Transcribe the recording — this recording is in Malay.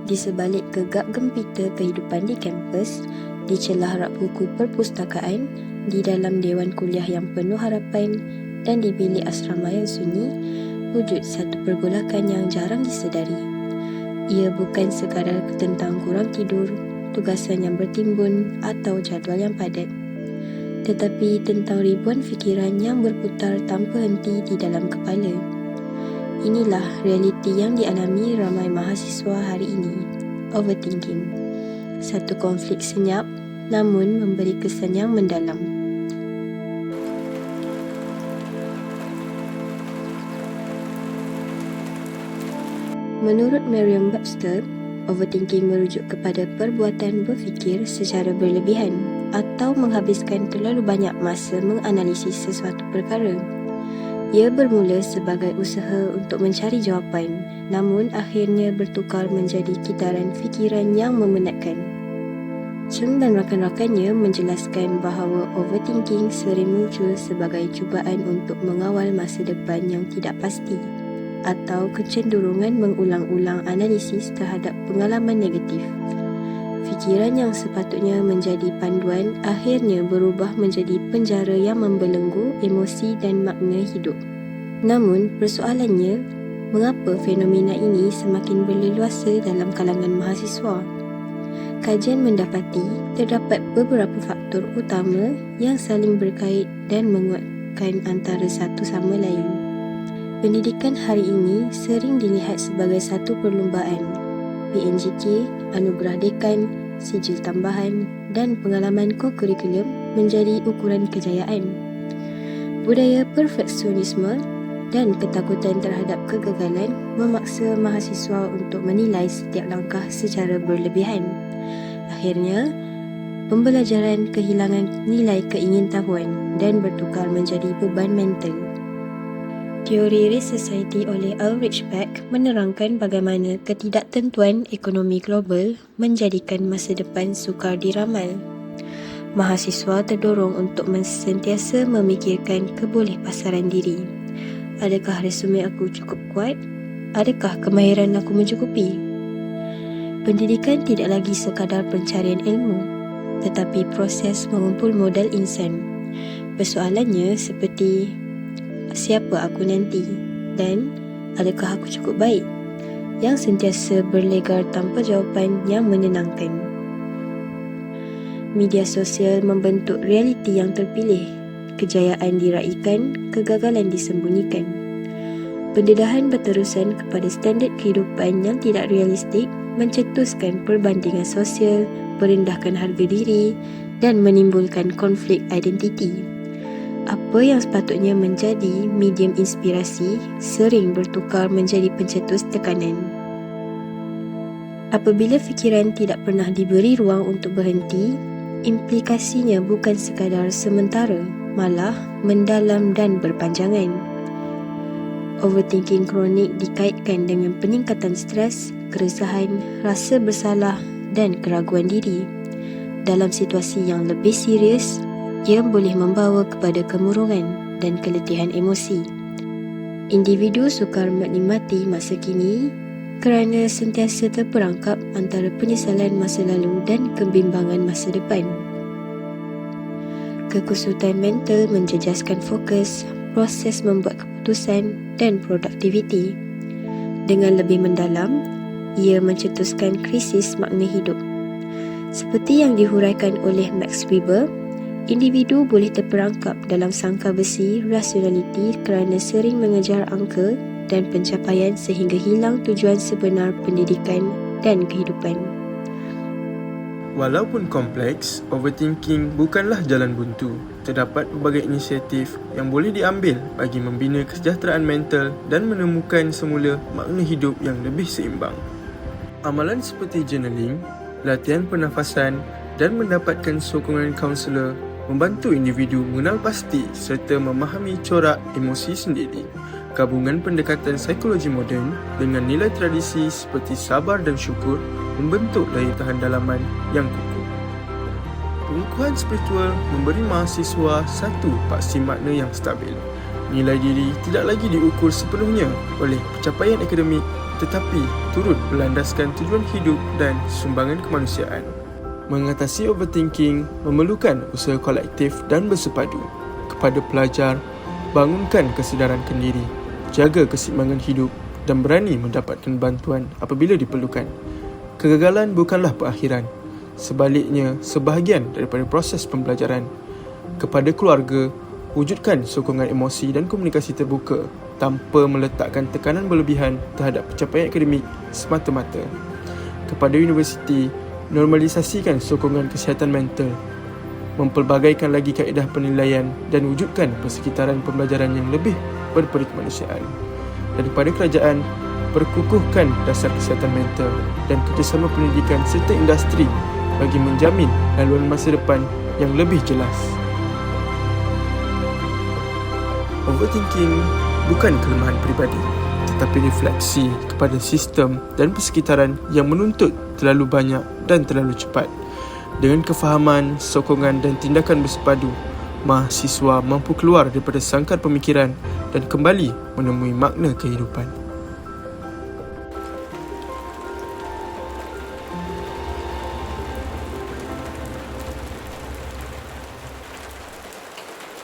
Di sebalik gegap gempita kehidupan di kampus, di celah rak buku perpustakaan, di dalam dewan kuliah yang penuh harapan dan di bilik asrama yang sunyi, wujud satu pergolakan yang jarang disedari. Ia bukan sekadar tentang kurang tidur, tugasan yang bertimbun atau jadual yang padat, tetapi tentang ribuan fikiran yang berputar tanpa henti di dalam kepala. Inilah realiti yang dialami ramai mahasiswa hari ini. Overthinking. Satu konflik senyap namun memberi kesan yang mendalam. Menurut Merriam-Webster, overthinking merujuk kepada perbuatan berfikir secara berlebihan atau menghabiskan terlalu banyak masa menganalisis sesuatu perkara. Ia bermula sebagai usaha untuk mencari jawapan, namun akhirnya bertukar menjadi kitaran fikiran yang memenatkan. Chung dan rakan-rakannya menjelaskan bahawa overthinking sering muncul sebagai cubaan untuk mengawal masa depan yang tidak pasti atau kecenderungan mengulang-ulang analisis terhadap pengalaman negatif. Fikiran yang sepatutnya menjadi panduan akhirnya berubah menjadi penjara yang membelenggu emosi dan makna hidup. Namun, persoalannya, mengapa fenomena ini semakin berleluasa dalam kalangan mahasiswa? Kajian mendapati terdapat beberapa faktor utama yang saling berkait dan menguatkan antara satu sama lain. Pendidikan hari ini sering dilihat sebagai satu perlumbaan. PNJK, anugerah dekan, sijil tambahan dan pengalaman ko-kurikulum menjadi ukuran kejayaan. Budaya perfeksionisme dan ketakutan terhadap kegagalan memaksa mahasiswa untuk menilai setiap langkah secara berlebihan. Akhirnya, pembelajaran kehilangan nilai keingintahuan dan bertukar menjadi beban mental. Teori Risk Society oleh Ulrich Beck menerangkan bagaimana ketidaktentuan ekonomi global menjadikan masa depan sukar diramal. Mahasiswa terdorong untuk sentiasa memikirkan kebolehpasaran diri. Adakah resume aku cukup kuat? Adakah kemahiran aku mencukupi? Pendidikan tidak lagi sekadar pencarian ilmu, tetapi proses mengumpul modal insan. Persoalannya seperti siapa aku nanti dan adakah aku cukup baik, yang sentiasa berlegar tanpa jawapan yang menyenangkan. Media sosial membentuk realiti yang terpilih, kejayaan diraikan, kegagalan disembunyikan. Pendedahan berterusan kepada standard kehidupan yang tidak realistik mencetuskan perbandingan sosial, merendahkan harga diri dan menimbulkan konflik identiti. Apa yang sepatutnya menjadi medium inspirasi sering bertukar menjadi pencetus tekanan. Apabila fikiran tidak pernah diberi ruang untuk berhenti, implikasinya bukan sekadar sementara, malah mendalam dan berpanjangan. Overthinking kronik dikaitkan dengan peningkatan stres, keresahan, rasa bersalah dan keraguan diri. Dalam situasi yang lebih serius, ia boleh membawa kepada kemurungan dan keletihan emosi. Individu sukar menikmati masa kini kerana sentiasa terperangkap antara penyesalan masa lalu dan kebimbangan masa depan. Kekusutan mental menjejaskan fokus, proses membuat keputusan dan produktiviti. Dengan lebih mendalam, ia mencetuskan krisis makna hidup. Seperti yang dihuraikan oleh Max Weber, individu boleh terperangkap dalam sangka besi rasionaliti kerana sering mengejar angka dan pencapaian sehingga hilang tujuan sebenar pendidikan dan kehidupan. Walaupun kompleks, overthinking bukanlah jalan buntu. Terdapat pelbagai inisiatif yang boleh diambil bagi membina kesejahteraan mental dan menemukan semula makna hidup yang lebih seimbang. Amalan seperti journaling, latihan pernafasan dan mendapatkan sokongan kaunselor membantu individu mengenal pasti serta memahami corak emosi sendiri. Gabungan pendekatan psikologi moden dengan nilai tradisi seperti sabar dan syukur membentuk daya tahan dalaman yang kukuh. Pengukuhan spiritual memberi mahasiswa satu paksi makna yang stabil. Nilai diri tidak lagi diukur sepenuhnya oleh pencapaian akademik tetapi turut berlandaskan tujuan hidup dan sumbangan kemanusiaan. Mengatasi overthinking memerlukan usaha kolektif dan bersepadu. Kepada pelajar, bangunkan kesedaran kendiri, jaga keseimbangan hidup dan berani mendapatkan bantuan apabila diperlukan. Kegagalan bukanlah perakhiran, sebaliknya sebahagian daripada proses pembelajaran. Kepada keluarga, wujudkan sokongan emosi dan komunikasi terbuka tanpa meletakkan tekanan berlebihan terhadap pencapaian akademik semata-mata. Kepada universiti, normalisasikan sokongan kesihatan mental, mempelbagaikan lagi kaedah penilaian dan wujudkan persekitaran pembelajaran yang lebih berperikemanusiaan. Dan kepada kerajaan, perkukuhkan dasar kesihatan mental dan kerjasama pendidikan serta industri bagi menjamin laluan masa depan yang lebih jelas. Overthinking bukan kelemahan peribadi, tetapi refleksi kepada sistem dan persekitaran yang menuntut terlalu banyak dan terlalu cepat. Dengan kefahaman, sokongan dan tindakan bersepadu, mahasiswa mampu keluar daripada sangkar pemikiran dan kembali menemui makna kehidupan.